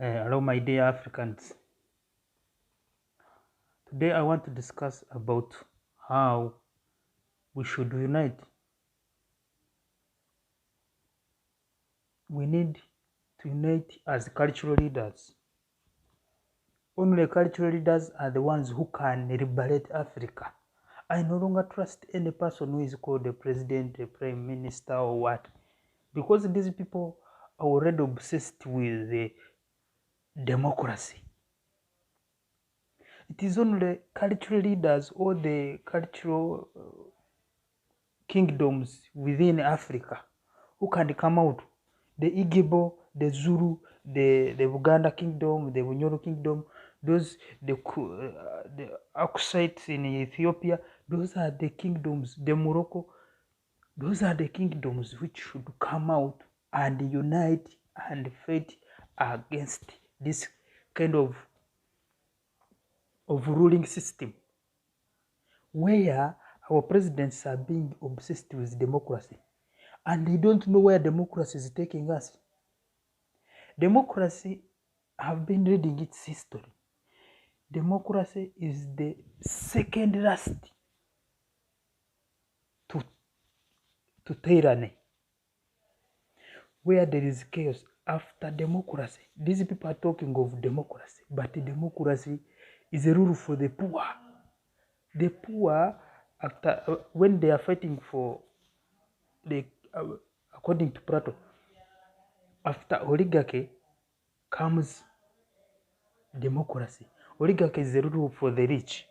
Hello, my dear Africans. Today, I want to discuss about how we should unite. We need to unite as cultural leaders. Only cultural leaders are the ones who can liberate Africa. I no longer trust any person who is called a president, a prime minister, or what, because these people are already obsessed with the democracy. It is only cultural leaders or the cultural kingdoms within Africa who can come out. The Igbo, the Zulu, the Buganda kingdom, the Bunyoro kingdom, those the Akusites in Ethiopia, those are the kingdoms. The Morocco, those are the kingdoms which should come out and unite and fight against this kind of ruling system, where our presidents are being obsessed with democracy and they don't know where democracy is taking us. Democracy, I've been reading its history. Democracy is the second last to tyranny. Where there is chaos after democracy. These people are talking of democracy, but democracy is a rule for the poor. The poor, after when they are fighting for the according to Plato, after oligarchy comes democracy. Oligarchy is the rule for the rich.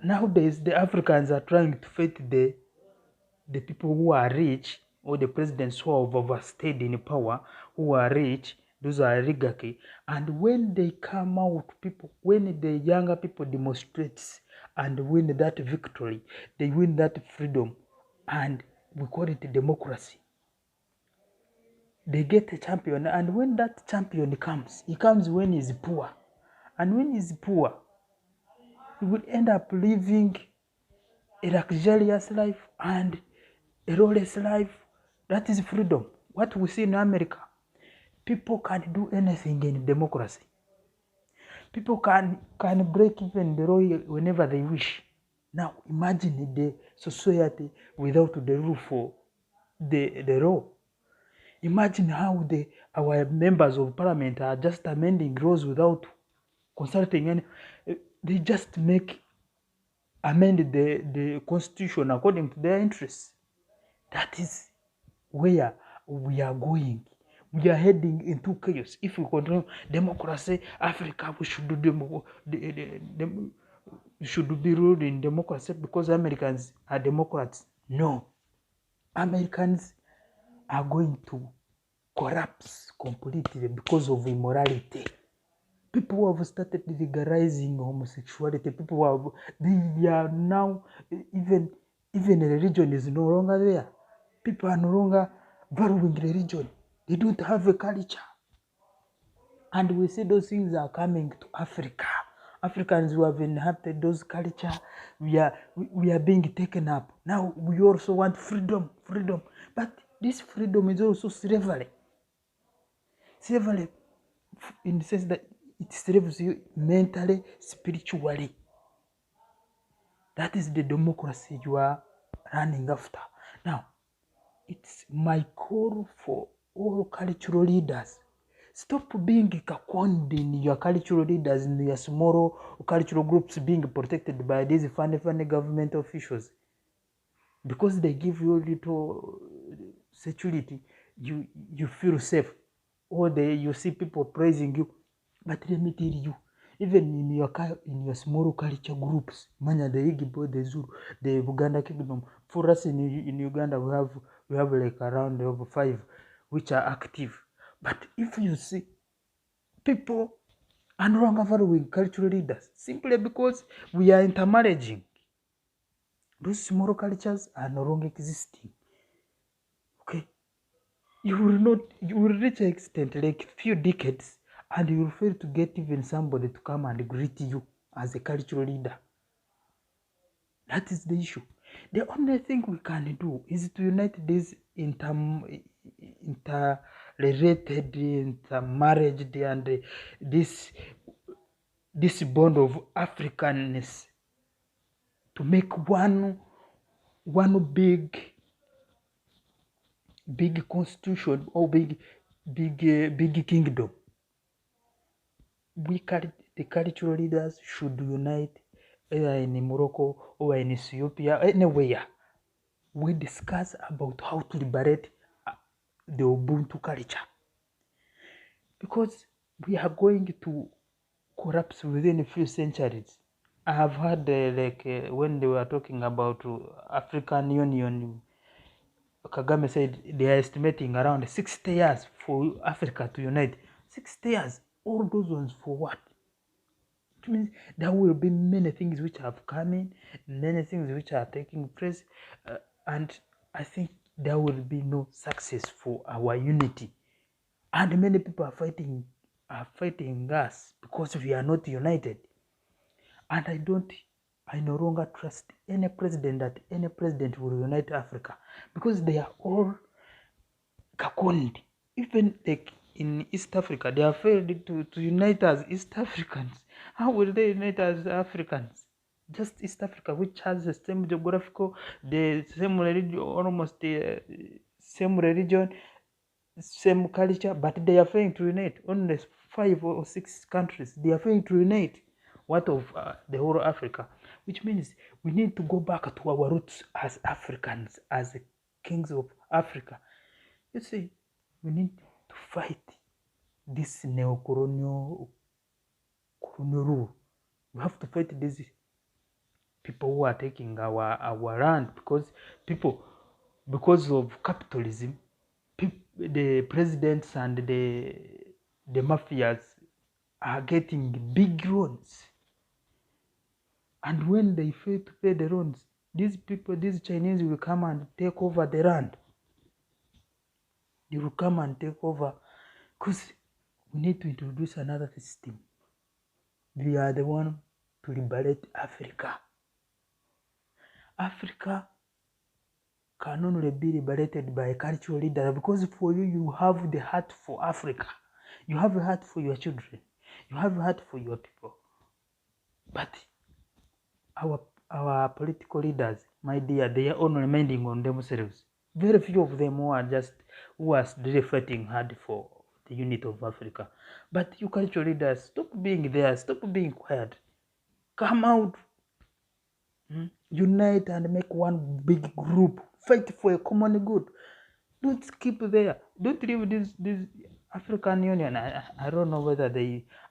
Nowadays, the Africans are trying to fight the people who are rich, or the presidents who have overstayed in power, who are rich. Those are oligarchy. And when they come out, when the younger people demonstrate and win that victory, they win that freedom, and we call it democracy. They get a champion, and when that champion comes, he comes when he's poor. And when he's poor, he will end up living a luxurious life and a lawless life. That is freedom. What we see in America, people can do anything in democracy. People can break even the law whenever they wish. Now imagine the society without the rule for the law. Imagine how our members of parliament are just amending laws without consulting any. They just amend the constitution according to their interests. That is where we are going. We are heading into chaos. If we continue democracy, Africa, we should should be ruled in democracy because Americans are Democrats. No. Americans are going to collapse completely because of immorality. People who have started legalizing homosexuality, people who they are now, even religion is no longer there. People are no longer valuing religion. They don't have a culture. And we see those things are coming to Africa. Africans who have inherited those culture, we are being taken up. Now we also want freedom. But this freedom is also slavery. Slavery in the sense that it slaves you mentally, spiritually. That is the democracy you are running after. Now, it's my call for all cultural leaders. Stop being caconned in your cultural leaders, in your small cultural groups being protected by these funny government officials. Because they give you little security, you feel safe. Or you see people praising you. But let me tell you, even in your small culture groups, manya the Igbo, the Zulu, the Buganda kingdom. For us in Uganda, we have like around over 5 which are active. But if you see, people are no longer following cultural leaders simply because we are intermarrying. Those small cultures are no longer existing. Okay, you will reach an extent like few decades, and you will fail to get even somebody to come and greet you as a cultural leader. That is the issue. The only thing we can do is to unite these related, intermarried, and this bond of Africanness to make one big constitution or big kingdom. The cultural leaders should unite, either in Morocco or in Ethiopia, anywhere. We discuss about how to liberate the Ubuntu culture, because we are going to collapse within a few centuries. I have heard when they were talking about African Union, Kagame said they are estimating around 60 years for Africa to unite. 60 years, all those ones for what? It means there will be many things which have come in, many things which are taking place, and I think there will be no success for our unity. And many people are fighting us because we are not united. And I no longer trust any president that any president will unite Africa, because they are all Kakondi. Even like in East Africa, they are failed to unite as East Africans. How will they unite as Africans? Just East Africa, which has the same geographical, the same religion, almost the same religion, same culture, but they are failing to unite. Only 5 or 6 countries, they are failing to unite. What of the whole Africa? Which means we need to go back to our roots as Africans, as the kings of Africa. You see, we need to fight this neo-colonial rule. We have to fight these people who are taking our land, because of capitalism. The presidents and the mafias are getting big loans, and when they fail to pay the loans, these Chinese will come and take over the land. They will come and take over, because we need to introduce another system. We are the one to liberate Africa. Africa can only be liberated by a cultural leader, because for you, you have the heart for Africa. You have a heart for your children. You have a heart for your people. But our political leaders, my dear, they are only minding on themselves. Very few of them who are really fighting hard for the unity of Africa. But you cultural leaders, stop being there. Stop being quiet. Come out. Unite and make one big group. Fight for a common good. Don't keep there. Don't leave this African Union. I don't know whether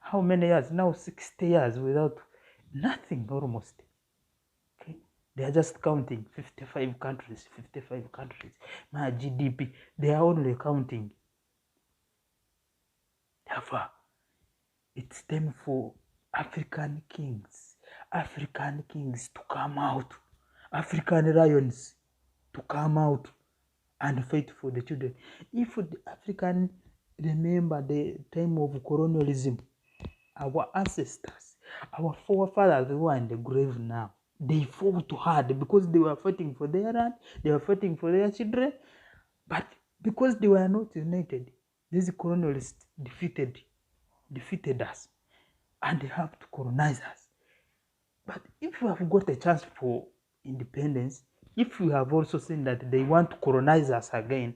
how many years now, 60 years without nothing almost. Okay, they are just counting 55 countries. My GDP, they are only counting. Therefore, it's time for African kings to come out, African lions to come out and fight for the children. If the African remember the time of colonialism, our ancestors, our forefathers who are in the grave now, they fought hard because they were fighting for their land, they were fighting for their children, but because they were not united, these colonialists defeated us, and they have to colonize us. But if we have got a chance for independence, if we have also seen that they want to colonize us again,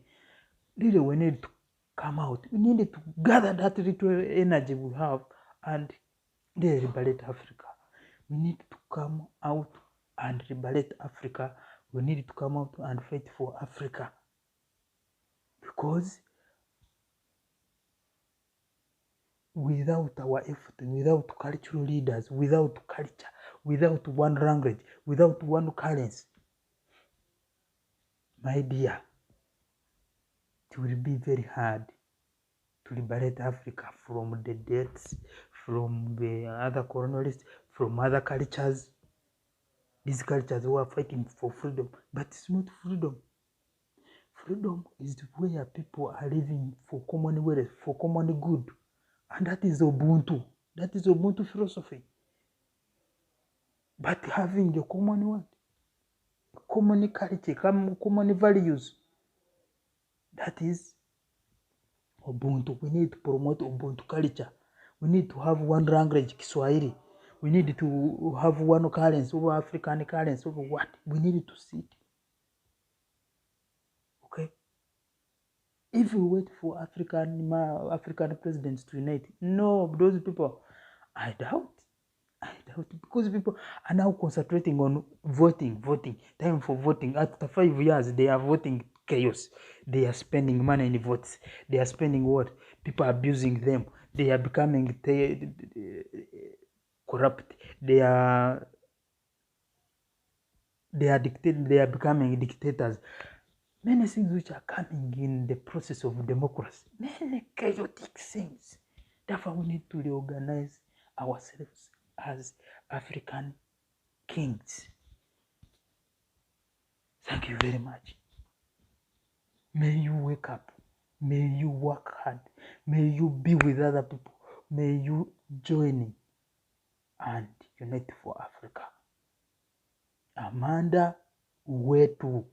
really we need to come out. We need to gather that little energy we have and liberate Africa. We need to come out and liberate Africa. We need to come out and fight for Africa. Because without our effort, without cultural leaders, without culture, without one language, without one currency, my dear, it will be very hard to liberate Africa from the debts, from the other colonialists, from other cultures. These cultures who are fighting for freedom, but it's not freedom. Freedom is where people are living for common wealth, for common good. And that is Ubuntu. That is Ubuntu philosophy. But having the common one, common culture, common values, that is Ubuntu. We need to promote Ubuntu culture. We need to have one language, Kiswahili. We need to have one currency, over African currency, over what? We need to sit. Okay? If we wait for African presidents to unite, no, those people, I doubt. Because people are now concentrating on voting, time for voting. After 5 years, they are voting chaos. They are spending money in votes. They are spending what? People are abusing them. They are becoming corrupt. They are becoming dictators. Many things which are coming in the process of democracy. Many chaotic things. Therefore, we need to reorganize ourselves as African kings. Thank you very much. May you wake up. May you work hard. May you be with other people. May you join and unite for Africa. Amanda Wetu.